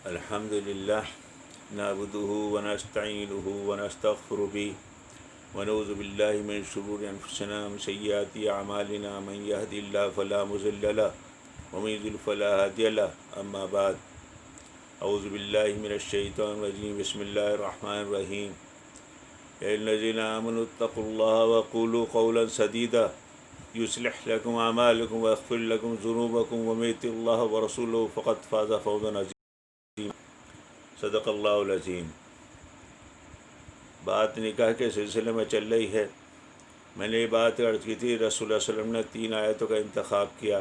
الحمد للہ نعبده ونستعینه ونستغفر به ونعوذ باللہ من شرور انفسنا ومن سیئات اعمالنا من یهد اللہ فلا مضل له ومن یضلل فلا هادی له اما بعد اعوذ باللہ من الشیطان الرجیم بسم اللہ الرحمن الرحیم یا الذین آمنوا اتقوا اللہ وقولوا قولا سدیدا یصلح لکم اعمالکم ویغفر لکم ذنوبکم ومن یطع اللہ ورسولہ فقد فاز فوزا عظیما صدق اللہ العظیم۔ بات نکاح کے سلسلے میں چل رہی ہے۔ میں نے یہ بات عرض کی تھی، رسول اللہ صلی اللہ علیہ وسلم نے 3 آیتوں کا انتخاب کیا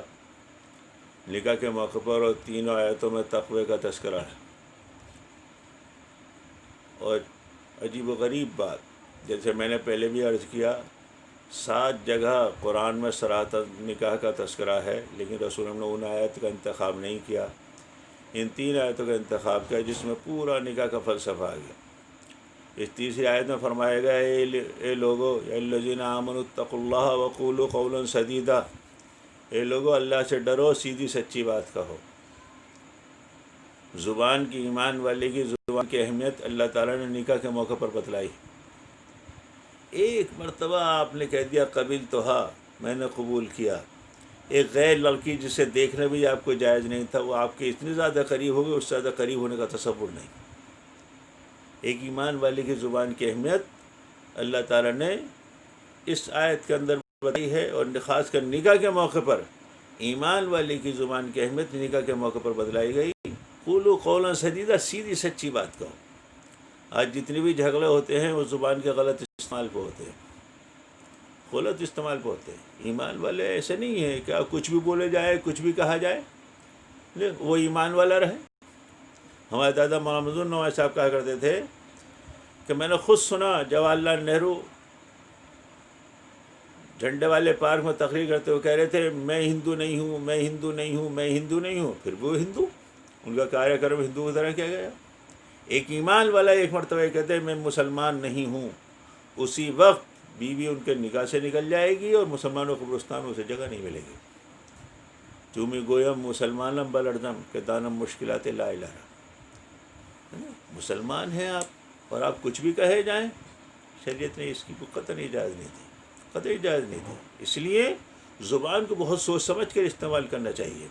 نکاح کے موقع پر، اور تینوں آیتوں میں تقوی کا تذکرہ ہے۔ اور عجیب و غریب بات، جیسے میں نے پہلے بھی عرض کیا، 7 جگہ قرآن میں صراحتاً نکاح کا تذکرہ ہے، لیکن رسول اللہ نے ان آیت کا انتخاب نہیں کیا، ان 3 آیتوں کا انتخاب کیا جس میں پورا نکاح کا فلسفہ آ گیا۔ اس تیسری آیت میں فرمایا گیا، اے لوگو یا الذین آمنوا اتقوا اللہ وقولوا قولا سدیدا، اے لوگو اللہ سے ڈرو، سیدھی سچی بات کہو۔ زبان کی، ایمان والے کی زبان کی اہمیت اللہ تعالیٰ نے نکاح کے موقع پر بتلائی۔ ایک مرتبہ آپ نے کہہ دیا قبلتھا، میں نے قبول کیا، ایک غیر لڑکی جسے دیکھنا بھی آپ کو جائز نہیں تھا، وہ آپ کے اتنے زیادہ قریب ہو گئے، اس سے زیادہ قریب ہونے کا تصور نہیں۔ ایک ایمان والے کی زبان کی اہمیت اللہ تعالیٰ نے اس آیت کے اندر بتائی ہے، اور خاص کر نکاح کے موقع پر ایمان والے کی زبان کی اہمیت نکاح کے موقع پر بتلائی گئی۔ قولوا قولا سدیدا، سیدھی سچی بات کہو۔ آج جتنے بھی جھگڑے ہوتے ہیں وہ زبان کے غلط استعمال پہ ہوتے ہیں، غلط استعمال پہ ہوتے ہیں۔ ایمان والے ایسے نہیں ہیں کہ کچھ بھی بولے جائے، کچھ بھی کہا جائے، وہ ایمان والا رہے۔ ہمارے دادا محمد النواز صاحب کہا کرتے تھے کہ میں نے خود سنا جواہر لال نہرو جھنڈے والے پارک میں تقریر کرتے ہوئے کہہ رہے تھے، میں ہندو نہیں ہوں، میں ہندو نہیں ہوں، میں ہندو نہیں ہوں، پھر وہ ہندو، ان کا کاریہ کرم ہندو کی طرح کیا گیا۔ ایک ایمان والا ایک مرتبہ کہتے ہیں میں مسلمان نہیں ہوں، اسی وقت بیوی ان کے نکاح سے نکل جائے گی اور مسلمانوں کو قبرستان میں اسے جگہ نہیں ملے گی۔ چومی گویم مسلمانم بلردم کہ دانم مشکلات لا الہ۔ مسلمان ہیں آپ اور آپ کچھ بھی کہے جائیں، شریعت نے اس کی قطعی اجازت نہیں دی، قطعی اجازت نہیں دی۔ اس لیے زبان کو بہت سوچ سمجھ کر استعمال کرنا چاہیے۔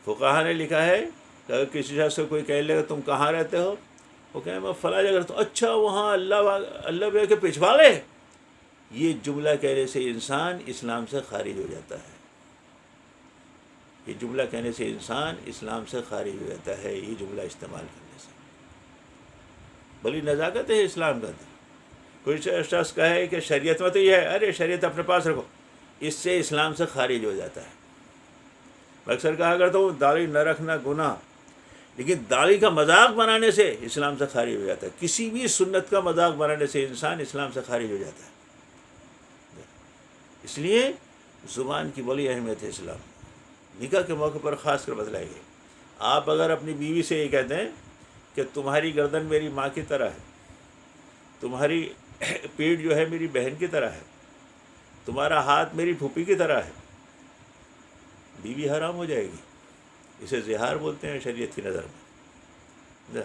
فقہا نے لکھا ہے کہ اگر کسی شخص کو کوئی کہہ لے گا تم کہاں رہتے ہو، وہ کہیں میں فلاں جگہ رہتا ہوں، اچھا وہاں اللہ بے کے پچھواڑے، یہ جملہ کہنے سے انسان اسلام سے خارج ہو جاتا ہے۔ یہ جملہ کہنے سے انسان اسلام سے خارج ہو جاتا ہے، یہ جملہ استعمال کرنے سے۔ بڑی نزاکت ہے اسلام کا۔ کوئی شخص کہے کہ شریعت میں تو یہ ہے، ارے شریعت اپنے پاس رکھو، اس سے اسلام سے خارج ہو جاتا ہے۔ میں اکثر کہا کرتا ہوں داڑھی نہ رکھنا گناہ، لیکن داڑھی کا مذاق بنانے سے اسلام سے خارج ہو جاتا ہے۔ کسی بھی سنت کا مذاق بنانے سے انسان اسلام سے خارج ہو جاتا ہے۔ اس لیے زبان کی بڑی اہمیت ہے اسلام، نکاح کے موقع پر خاص کر بتلائی گئی۔ آپ اگر اپنی بیوی سے یہ کہتے ہیں کہ تمہاری گردن میری ماں کی طرح ہے، تمہاری پیٹھ جو ہے میری بہن کی طرح ہے، تمہارا ہاتھ میری پھوپھی کی طرح ہے، بیوی حرام ہو جائے گی۔ اسے زہار بولتے ہیں شریعت کی نظر میں۔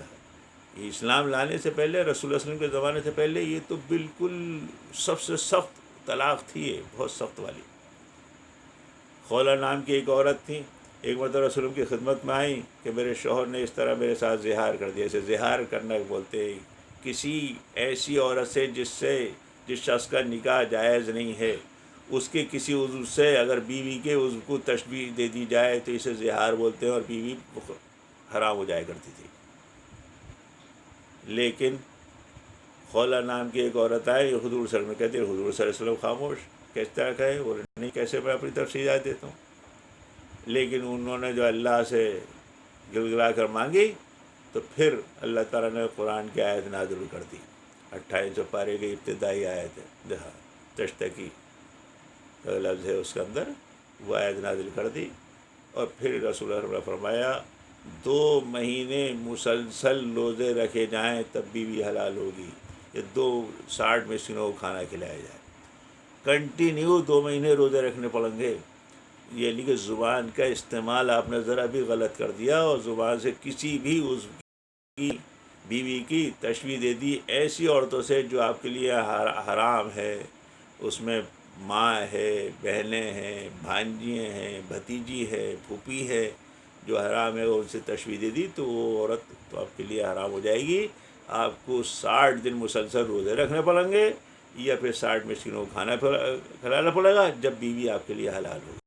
یہ اسلام لانے سے پہلے، رسول اللہ علیہ وسلم کے زمانے سے پہلے، یہ تو بالکل سب سے سخت طلاق تھی، یہ بہت سخت والی۔ خولہ نام کی ایک عورت تھی، ایک مرتبہ رسول اللہ کی خدمت میں آئیں کہ میرے شوہر نے اس طرح میرے ساتھ زہار کر دیا۔ اسے زہار کرنا بولتے ہیں کسی ایسی عورت سے جس شخص کا نکاح جائز نہیں ہے، اس کے کسی عضو سے اگر بیوی کے عضو کو تشبیہ دے دی جائے تو اسے زہار بولتے ہیں، اور بیوی حرام ہو جایا کرتی تھی۔ لیکن خولہ نام کی ایک عورت آئی، حضور صلی اللہ علیہ وسلم کہتے ہیں، حضور صلی اللہ علیہ وسلم خاموش، کس طرح کہے، وہ نہیں، کیسے میں اپنی طرف سے ہدایت دیتا ہوں۔ لیکن انہوں نے جو اللہ سے گڑگڑا کر مانگی تو پھر اللہ تعالیٰ نے قرآن کی آیت نازل کر دی۔ 28 پارے کی ابتدائی آیت ہے، تشتکی لفظ ہے اس کے اندر، وہ آیت نازل کر دی۔ اور پھر رسول اللہ نے فرمایا 2 مہینے مسلسل روزے رکھے جائیں تب بھی حلال ہوگی، یہ 60 مسکینوں کو کھانا کھلایا جائے، کنٹینیو 2 مہینے روزے رکھنے پڑیں گے۔ یعنی کہ زبان کا استعمال آپ نے ذرا بھی غلط کر دیا اور زبان سے کسی بھی اس کی بیوی کی تشبیہ دے دی ایسی عورتوں سے جو آپ کے لیے حرام ہے، اس میں ماں ہے، بہنیں ہیں، بھانجیاں ہیں، بھتیجی ہے، پھوپھی ہے، جو حرام ہے ان سے تشبیہ دے دی تو وہ عورت تو آپ کے لیے حرام ہو جائے گی. آپ کو 60 دن مسلسل روزے رکھنے پڑیں گے یا پھر 60 مسکینوں کو کھانا کھلانا پڑے گا جب بیوی آپ کے لیے حلال ہوگی.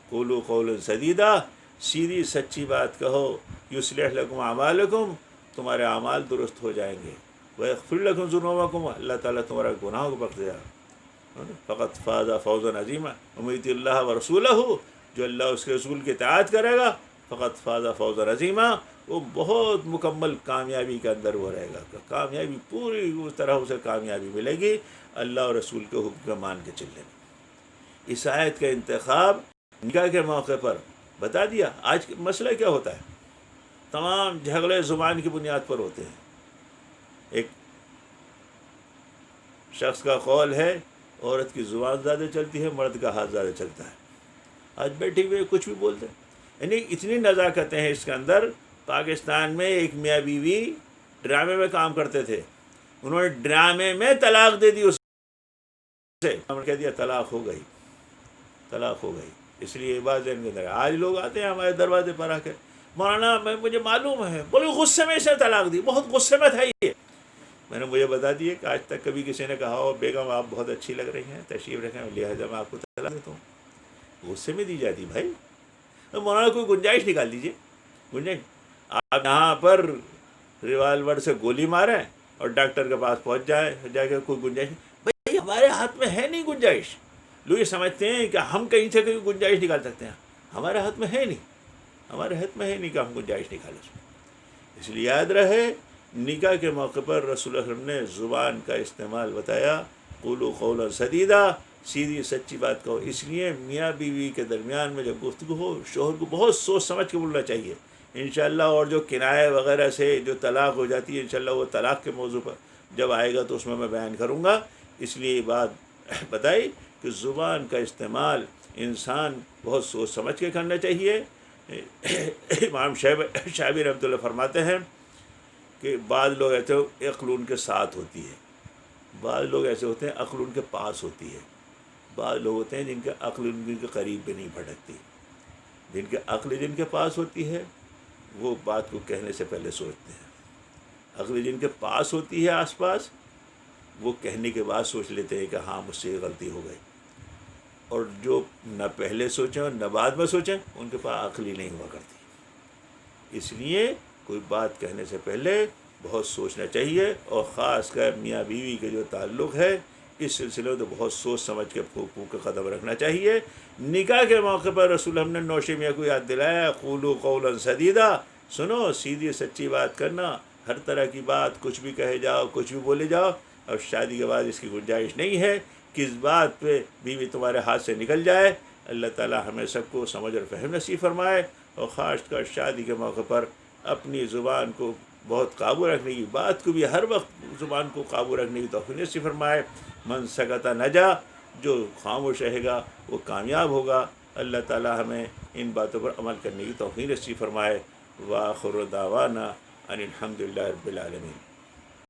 قولوا قولا سدیدا، سیدھی سچی بات کہو. یصلح لکم اعمالکم، تمہارے اعمال درست ہو جائیں گے. ویغفر لکم ذنوبکم، اللہ تعالیٰ تمہارا گناہوں کو بخش دے گا. فقط فاز فوزا عظیما ومن یطع اللہ ورسولہ، جو اللہ اس کے رسول کی اطاعت کرے گا فقط فاز فوزا عظیما، وہ بہت مکمل کامیابی کے اندر وہ رہے گا. کامیابی پوری اس طرح اسے کامیابی ملے گی اللہ اور رسول کے حکم کا مان کے چلنے میں. اس آیت کا انتخاب نکاح کے موقع پر بتا دیا. آج مسئلہ کیا ہوتا ہے؟ تمام جھگڑے زبان کی بنیاد پر ہوتے ہیں. ایک شخص کا قول ہے عورت کی زبان زیادہ چلتی ہے، مرد کا ہاتھ زیادہ چلتا ہے. آج بیٹھے ہوئے کچھ بھی بولتے ہیں. یعنی اتنی نزاکتیں ہیں اس کے اندر. پاکستان میں ایک میاں بیوی ڈرامے میں کام کرتے تھے، انہوں نے ڈرامے میں طلاق دے دی اسے. انہوں نے کہہ دیا طلاق ہو گئی، طلاق ہو گئی. اس لیے یہ بات ذہن کے اندر ہے. آج لوگ آتے ہیں ہمارے دروازے پر آ کے، مولانا مجھے معلوم ہے، بولے غصے میں اسے طلاق دی، بہت غصے میں تھا یہ. میں نے مجھے بتا دیے کہ آج تک کبھی کسی نے کہا ہو بیگم آپ بہت اچھی لگ رہی ہیں، تشریف رکھیں لہٰذا میں آپ کو طلاق دیتا ہوں. غصے میں دی جاتی بھائی. مولانا کوئی گنجائش نکال دیجیے. گنجائش آپ یہاں پر ریوالور سے گولی ماریں اور ڈاکٹر کے پاس پہنچ جا کے کوئی گنجائش بھائی ہمارے ہاتھ میں ہے نہیں گنجائش. لوگ یہ سمجھتے ہیں کہ ہم کہیں سے کہیں گنجائش نکال سکتے ہیں. ہمارے ہاتھ میں ہے نہیں، ہمارے ہاتھ میں ہے نہیں کہ ہم گنجائش نکالیں. اس لیے یاد رہے نکاح کے موقع پر رسول اللہ صلی اللہ علیہ وسلم نے زبان کا استعمال بتایا. قولوا قولا سدیدا، سیدھی سچی بات کہو. اس لیے میاں بیوی کے درمیان میں جب گفتگو ہو شوہر کو بہت سوچ سمجھ کے بولنا چاہیے انشاءاللہ. اور جو کنایہ وغیرہ سے جو طلاق ہو جاتی ہے انشاءاللہ وہ طلاق کے موضوع پر جب آئے گا تو اس میں بیان کروں گا. اس لیے یہ بات بتائی کہ زبان کا استعمال انسان بہت سوچ سمجھ کے کرنا چاہیے. امام شعبی رحمۃ اللہ فرماتے ہیں کہ بعض لوگ ایسے عقل ان کے ساتھ ہوتی ہے، بعض لوگ ایسے ہوتے ہیں عقل ان کے پاس ہوتی ہے، بعض لوگ ہوتے ہیں جن کے عقل ان کے قریب بھی نہیں بھٹکتی. جن کے عقل جن کے پاس ہوتی ہے وہ بات کو کہنے سے پہلے سوچتے ہیں. عقل جن کے پاس ہوتی ہے آس پاس وہ کہنے کے بعد سوچ لیتے ہیں کہ ہاں مجھ سے یہ غلطی ہو گئی. اور جو نہ پہلے سوچیں اور نہ بعد میں سوچیں ان کے پاس عقل ہی نہیں ہوا کرتی. اس لیے کوئی بات کہنے سے پہلے بہت سوچنا چاہیے. اور خاص کر میاں بیوی کے جو تعلق ہے اس سلسلے میں تو بہت سوچ سمجھ کے پھونک کے قدم رکھنا چاہیے. نکاح کے موقع پر رسول ہم نے نوشے میاں کو یاد دلایا قولوا قولا سدیدا، سنو سیدھی سچی بات کرنا. ہر طرح کی بات کچھ بھی کہے جاؤ، کچھ بھی بولے جاؤ. اب شادی کے بعد اس کی گنجائش نہیں ہے. کس بات پہ بیوی تمہارے ہاتھ سے نکل جائے. اللہ تعالی ہمیں سب کو سمجھ اور فہم نصیب فرمائے. اور خاص کر شادی کے موقع پر اپنی زبان کو بہت قابو رکھنے کی، بات کو بھی ہر وقت زبان کو قابو رکھنے کی توفیق نصیب فرمائے. من سکت نجا، جو خاموش رہے گا وہ کامیاب ہوگا. اللہ تعالی ہمیں ان باتوں پر عمل کرنے کی توفیق نصیب فرمائے. وآخر دعوانا ان الحمد للہ رب العالمین.